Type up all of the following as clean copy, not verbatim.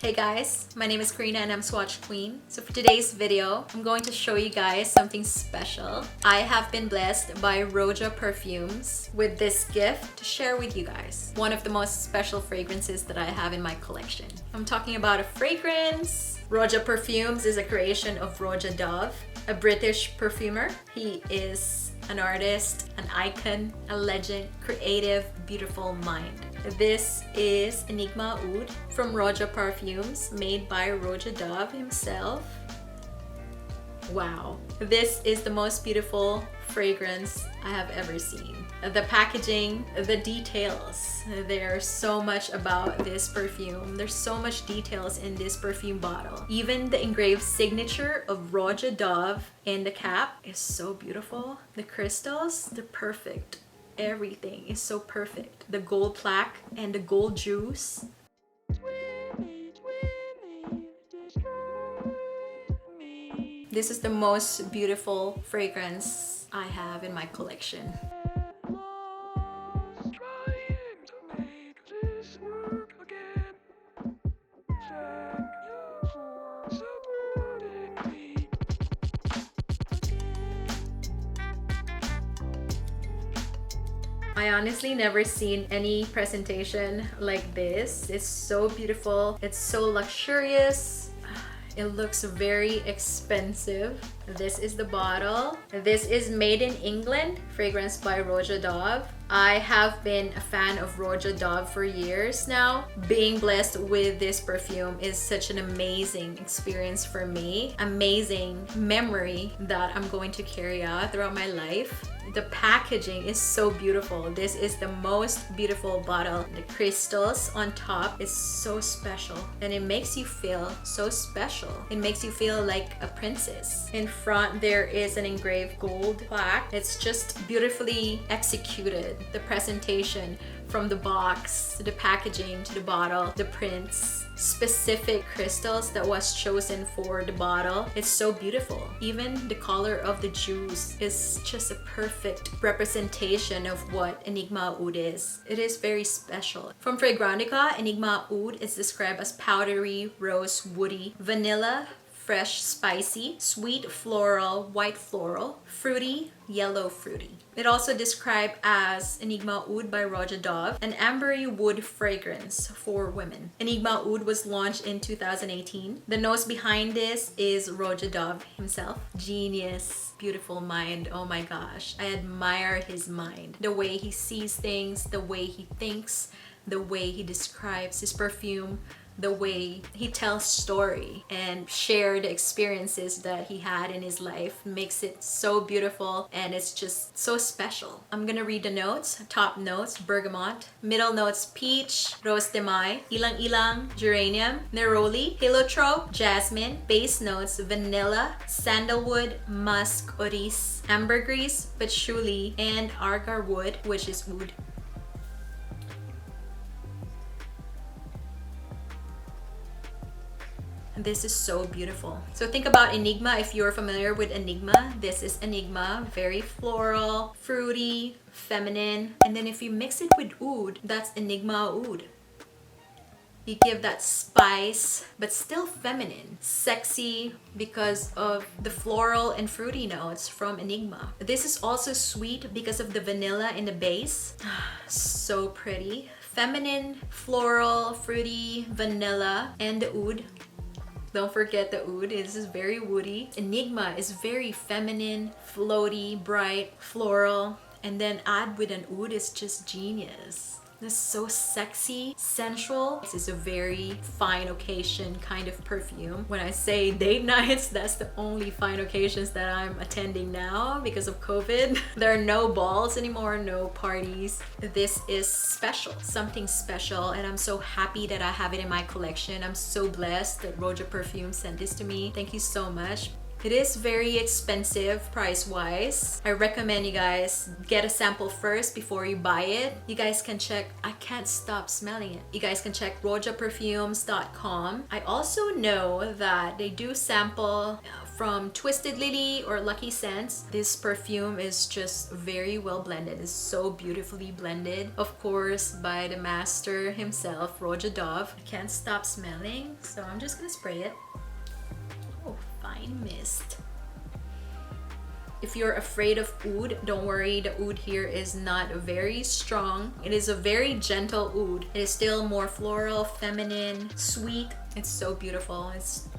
Hey guys, my name is Karina and I'm SwatchQueen. So for today's video, I'm going to show you guys something special. I have been blessed by ROJA Parfums with this gift to share with you guys. One of the most special fragrances that I have in my collection. I'm talking about a fragrance. ROJA Parfums is a creation of ROJA Dove, a British perfumer. He is an artist, an icon, a legend, creative, beautiful mind. This is Enigma Aoud from ROJA Parfums, made by ROJA Dove himself. Wow, this is the most beautiful fragrance I have ever seen. The packaging, the details, there's so much about this perfume. There's so much details in this perfume bottle. Even the engraved signature of ROJA Dove in the cap is so beautiful. The crystals, they're perfect. Everything is so perfect. The gold plaque and the gold juice. This is the most beautiful fragrance I have in my collection. I honestly never seen any presentation like this. It's so beautiful. It's so luxurious. It looks very expensive. This is the bottle. This is made in England, fragranced by ROJA Dove. I have been a fan of ROJA Dove for years now. Being blessed with this perfume is such an amazing experience for me. Amazing memory that I'm going to carry out throughout my life. The packaging is so beautiful. This is the most beautiful bottle. The crystals on top is so special and it makes you feel so special. It makes you feel like a princess. In front there is an engraved gold plaque. It's just beautifully executed. The presentation from the box to the packaging to the bottle, the prints, specific crystals that was chosen for the bottle. It's so beautiful. Even the color of the juice is just a perfect representation of what Enigma Aoud is. It is very special. From Fragrantica, Enigma Aoud is described as powdery, rose, woody, vanilla, fresh, spicy, sweet, floral, white floral, fruity, yellow fruity. It also described as Enigma Aoud by ROJA Dove, an ambery wood fragrance for women. Enigma Aoud was launched in 2018. The nose behind this is ROJA Dove himself. Genius, beautiful mind. Oh my gosh, I admire his mind. The way he sees things, the way he thinks, the way he describes his perfume, the way he tells story and share the experiences that he had in his life makes it so beautiful and it's just so special. I'm gonna read the notes. Top notes, bergamot. Middle notes, peach, rose de mai, ilang ilang, geranium, neroli, heliotrope, jasmine. Base notes, vanilla, sandalwood, musk, orris, ambergris, patchouli, and agar wood, which is oud. This is so beautiful. So think about Enigma. If you're familiar with Enigma, this is Enigma. Very floral, fruity, feminine. And then if you mix it with oud, that's Enigma Aoud. You give that spice, but still feminine. Sexy because of the floral and fruity notes from Enigma. This is also sweet because of the vanilla in the base. So pretty. Feminine, floral, fruity, vanilla, and the oud. Don't forget the oud. This is very woody. Enigma is very feminine, floaty, bright, floral. And then add with an oud is just genius. This is so sexy, sensual. This is a very fine occasion kind of perfume. When I say date nights, that's the only fine occasions that I'm attending now because of COVID. There are no balls anymore, no parties. This is special, something special, and I'm so happy that I have it in my collection. I'm so blessed that ROJA Parfums sent this to me. Thank you so much. It is very expensive price-wise. I recommend you guys get a sample first before you buy it. You guys can check, I can't stop smelling it. You guys can check rojaparfums.com. I also know that they do sample from Twisted Lily or Lucky Scents. This perfume is just very well blended. It's so beautifully blended, of course, by the master himself, ROJA Dove. I can't stop smelling, so I'm just gonna spray it. Oh, fine mist. If you're afraid of oud, don't worry, the oud here is not very strong. It is a very gentle oud. It is still more floral, feminine, sweet. It's so beautiful.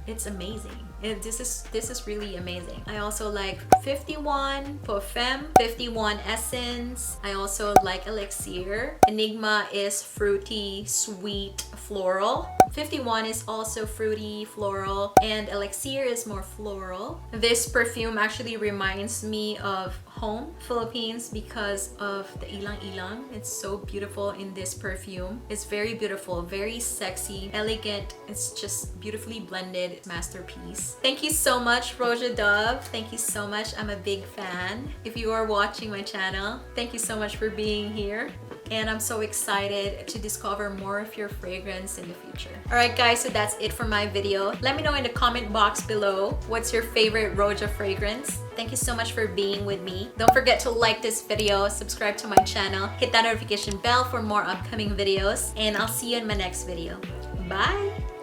It's amazing. This is really amazing. I also like 51 Perfume, 51 Essence. I also like Elixir. Enigma is fruity, sweet, floral. 51 is also fruity, floral, and Elixir is more floral. This perfume actually reminds me of home, Philippines, because of the ilang-ilang. It's so beautiful in this perfume. It's very beautiful, very sexy, elegant. It's just beautifully blended masterpiece. Thank you so much, ROJA Dove. Thank you so much. I'm a big fan. If you are watching my channel, thank you so much for being here. And I'm so excited to discover more of your fragrance in the future. Alright guys, so that's it for my video. Let me know in the comment box below what's your favorite ROJA fragrance. Thank you so much for being with me. Don't forget to like this video, subscribe to my channel, hit that notification bell for more upcoming videos, and I'll see you in my next video. Bye!